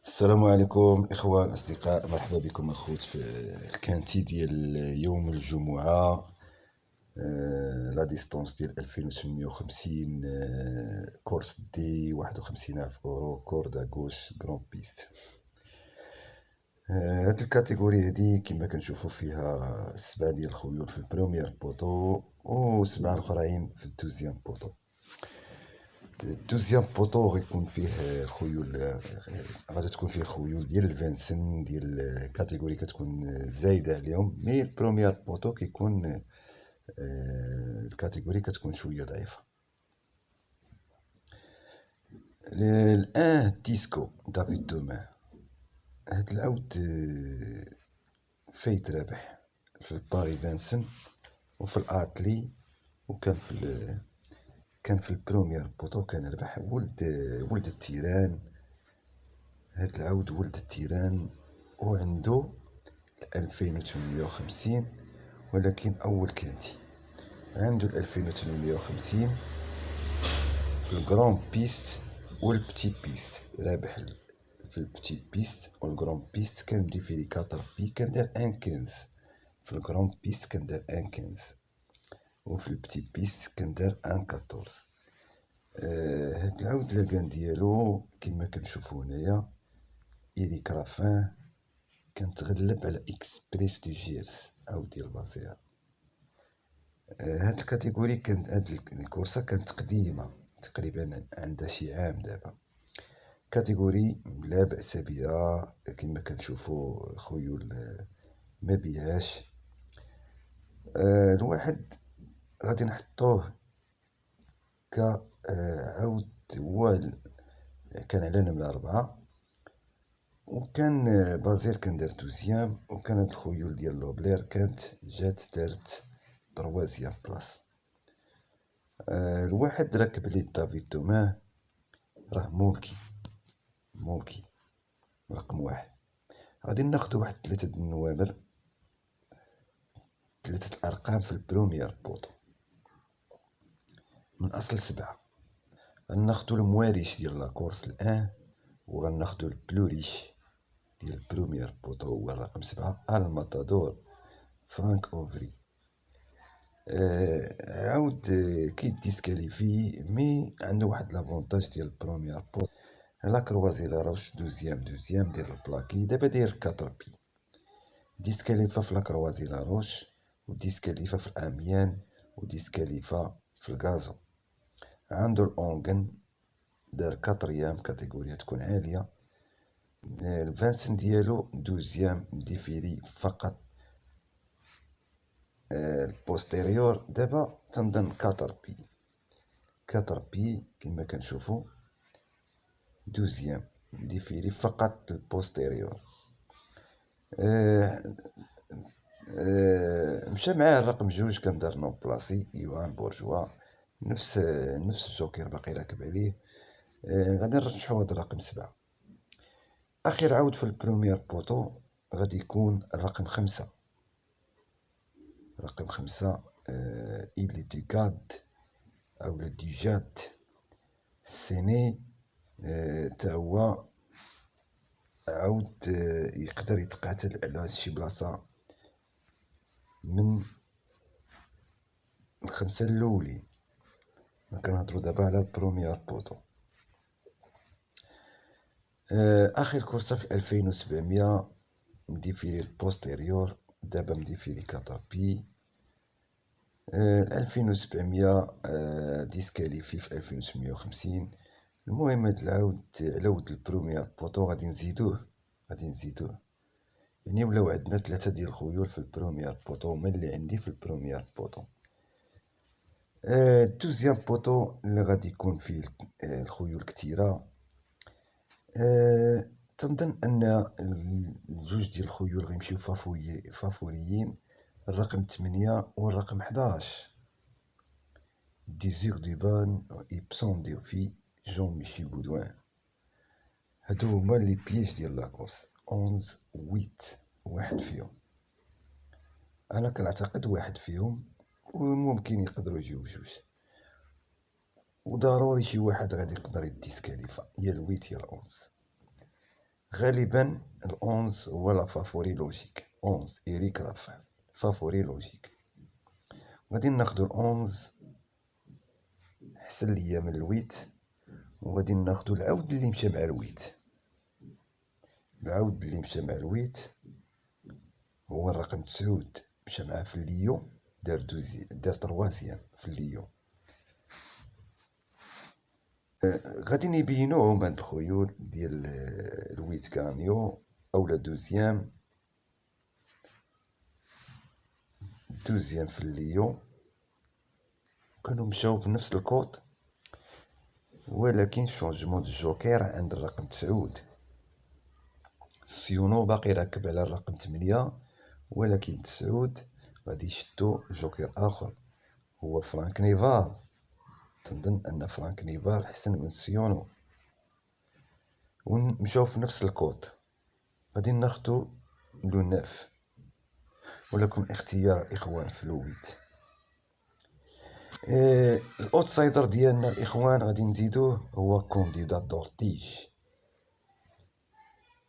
السلام عليكم إخوان أصدقاء، مرحبا بكم الخوت في الكانتي ديال يوم الجمعة. لا ديستونس ديال 2850، كورس دي 51,000 أورو، كوردا غوش كرون بيست. هاد الكاتيجوري هادي كما كنشوفو فيها 7 ديال الخيول في البروميير بوطو و 7 الأخرين في الدوزيام بوطو. الدوزيام بوطو غيكون فيه خيول، غادي تكون فيه خيول ديال الفانسن ديال الكاتيجوري كتكون زايده عليهم، مي البروميير بوطو كيكون الكاتيجوري كتكون شويه ضعيفه. الان ديسكو دافيد دومان، هاد العود فايت رابح في الباري فانسن وفي الاتلي، وكان في البروميير بوطو كان ربح ولد التيران. هاد العود ولد التيران وعنده 2850، ولكن اول كانتي عنده 2850 في الجران بيست والبتي بيست. رابح في البتي بيست والجران بيست كان مديفيري 4 بي، كان دار 1.15. في الجران بيست كان دار 1.15 وفي البتي بيست كان دار 1.14. هاد العود لاكان ديالو كما كنشوفو هنايا إيريك رافان كان تغلب على اكسبريس دي جيرس عود ديال بازير. هاد الكاتيجوري كانت هاد الكورسة كانت قديمة تقريبا عندها شي عام دابا. كاتيجوري لا بأس بها كما كنشوفو خيول ما بيهاش. الواحد غادي نحطوه كعود هو كان على نمرة 4، وكان بازير كان دار دوزيام، وكانت الخيول ديال لوبلير كانت جات دارت تروازيام بلاص. الواحد ركب لي دافيد دومان راه مولكي رقم 1. غادي ناخدو واحد 3 النوامر، 3 الأرقام في البروميير بوطو من أصل 7. غناخدو المواريش ديال لاكورس الآن، وغناخدو البلوريش ديال البروميير بوطو هو الرقم 7 الماتادور فرانك أوفري. عاود كيديسكاليفي، مي عنده واحد لافونتاج ديال البروميير بوطو. لا كروازي لا روش دوزيام ديال البلاكي دابا داير 4 بي. ديسكاليفا في لا كروازي لا روش، وديسكاليفا في الاميان، وديسكاليفا في الغازو. عنده الاونغن دار 4 كاتيجوريا تكون عاليه. الفانسن ديالو 12 ديفيري فقط. البوستيريور دابا تنظن 4 بي كما كنشوفو 12 ديفيري فقط البوستيريور. مشى معاه الرقم 2 كان دار نو بلاسي يوان بورجوا، نفس الجوكر باقي راكب عليه. غادي نرشحو هاد الرقم 7. اخر عود في البروميير بوطو غادي يكون الرقم 5. رقم 5 إلي ديكاد او ديجاد سيني. تا هو عود يقدر يتقاتل على شي بلاصة من ال5 الاولين. كنهضرو دابا على البروميير بوطو. اخر كورسة في 2700 مديفيري البوستيريور، دابا مديفيري 4 بي. 2700 ديسكاليفي في 2850. المهم هاد العود على ود البروميير بوطو غادي نزيدوه يعني ولاو عندنا 3 ديال الخيول في البروميير بوطو هما اللي عندي في البروميير بوطو. الدوزيام بوطو اللي غادي يكون فيه الخيول كتيرة. تنظن ان الجوج ديال الخيول غيمشيو فافوريين، الرقم 8 والرقم 11 ديزير ديبان إبسون ديرفي جون ميشيل بودوان. هادو هما لي بياج ديال لاكورس 11 8 واحد فيهم. انا كنعتقد واحد فيهم، وممكن يقدروا يجيو بجوج، وضروري شي واحد غادي يقدر يديسكاليفا، يا ال8 يا ال11. غالبا ال11 هو لا فافوري لوجيك. 11 إيريك رافان فافوري لوجيك. غادي ناخدو ال11 حسن ليا من الويت، وغادي ناخدو العود اللي مشى مع الويت. العود اللي مشى مع الويت هو الرقم 9، مشى معاه في الليو، دار تروازيام في الليو. غادي نبينوهم هاد الخيول ديال الويت كانيو اولا دوزيام في الليو، كانوا مشاو بنفس الكود، ولكن شونجمون دو جوكير عند الرقم 9. سيونو باقي راكب على الرقم 8، ولكن 9 غادي يشدو جوكير اخر هو فرانك نيفال. تنظن ان فرانك نيفال احسن من سيونو، ونمشاو في نفس الكود. غادي ناخدو لو ناف، ولكم اختيار اخوان في لويت. الاوتسايدر ديالنا الاخوان غادي نزيدوه هو كونديدا دورتيج.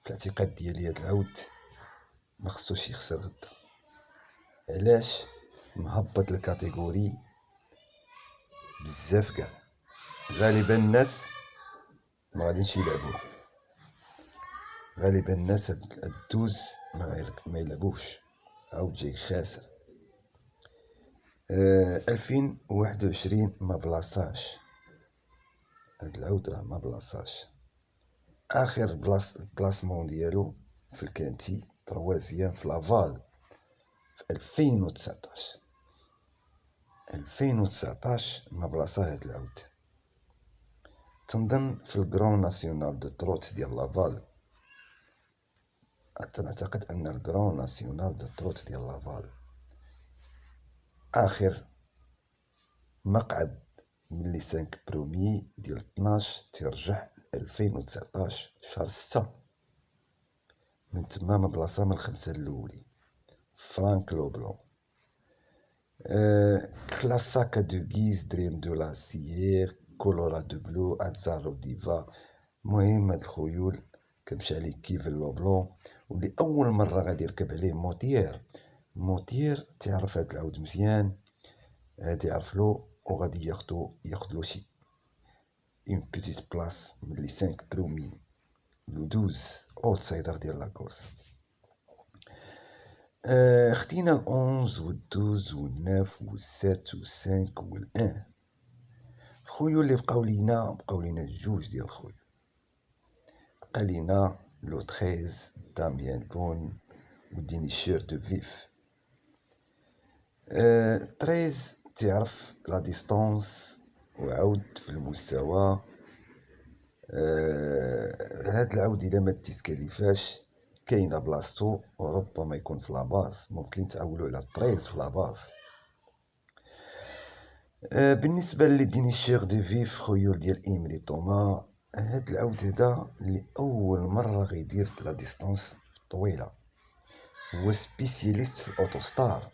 في الاعتقاد ديالي هاد العود ما خصوش يخسر غدا. علاش؟ مهبط الكاتيجوري بزاف كاع. غالبا الناس ما غاديش يلعبوه، غالبا الناس الدوز ما يلعبوش. عاود جاي خاسر. 2021 ما بلاصاش هاد العود، راه ما بلاصاش. اخر بلاسمون ديالو في الكانتي تروازيام في لافال في 2019 ما بلاصا هاد العود. تنظن في الجرون ناسيونال دو تروت ديال لافال، تنعتقد ان الجرون ناسيونال دو تروت ديال لافال اخر مقعد من لي 5 بروميي ديال 12 تيرجع 2019 شهر 6. من تما ما بلاصا من الخمسة الاولين. فرانك لوبلون، كلاساكا دو غيز، دريم دو لاسيير، كولورادو بلو، اتزارو ديفا. مهم هاد الخيول كنمشي عليه كيف لوبلون، واللي اول مره غادي يركب عليه موتير تعرف هاد العود مزيان، غادي يعرفلو وغادي ياخدلو شي اون بيتيت بلاص من لي 5 برومي. لو 12 اوتسايدر ديال لاكورس. خدينا ال11 وال12 وال9 وال7 وال5 وال1. الخيول اللي بقاو لينا جوج ديال الخيول. بقى لينا لو 13 داميان بون ودينيشير دو فيف. 13 تعرف لا ديستونس وعاود في المستوى. هاد العود الا ما تيسكاليفاش كاينه بلاصتو، وربما يكون في لاباز، ممكن تعولو على 13 في لاباز. بالنسبه لدينيشير دو فيف خيول ديال ايمري توما، هاد العود هذا اللي اول مره غيدير لا ديستونس طويله، هو سبيسياليست في الاوتوستار.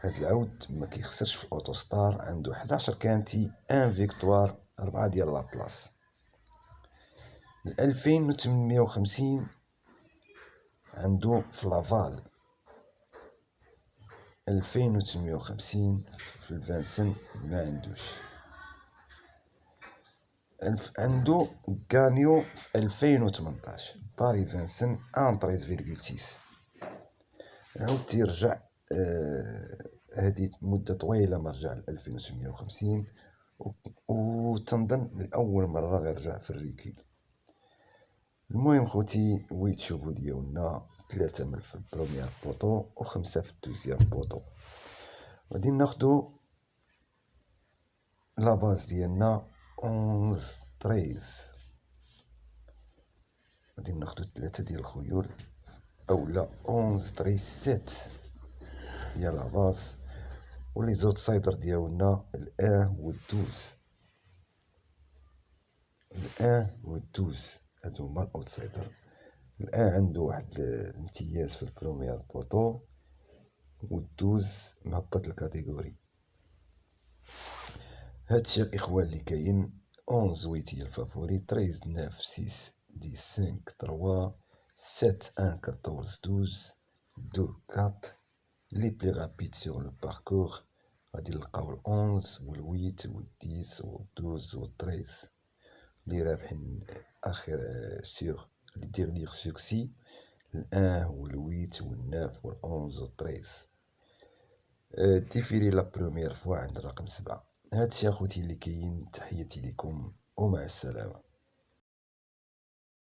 هاد العود ما كيخسرش في الاوتوستار، عنده 11 كانتي، 1 فيكتوار، 4 ديال لابلاص. 2850 عنده في لافال، 2850 في الفانسن ما عندوش. عنده غانيو في 2018 باري فانسن ان 13.6. عاود تيرجع. هذه مدة طويلة ما رجع ل 2850، وتنظن لأول مرة غيرجع في الريكيل. المهم خوتي، ويت شوفو ديالنا 3 من في البروميير بوطو و5 في الدوزيام بوطو. غادي ناخدو لاباز ديالنا 11 13. غادي ناخدو 3 ديال الخيول، اولا 11 13 7 هي لاباز، ولي زوت سايدر ديالنا الان والدوز. الان والدوز هادو هما الاوتسايدر. الان عنده واحد الامتياز في البروميير بوطو، والدوز مهبط الكاتيجوري. هادشي الاخوان اللي كاين. 11 ويت هي الفافوري، 13 9 6 10 5 3 7 1 14 12 2 4. Les plus rapides sur le parcours غادي نلقاو 11 و8 و10 و12 و13. اللي رابحين اخر sur les derniers succès 1 و8 و9 و11 و13. ديفيري لا بروميير فوا عند الرقم 7. هادشي اخوتي اللي كاين، تحياتي لكم ومع السلامة.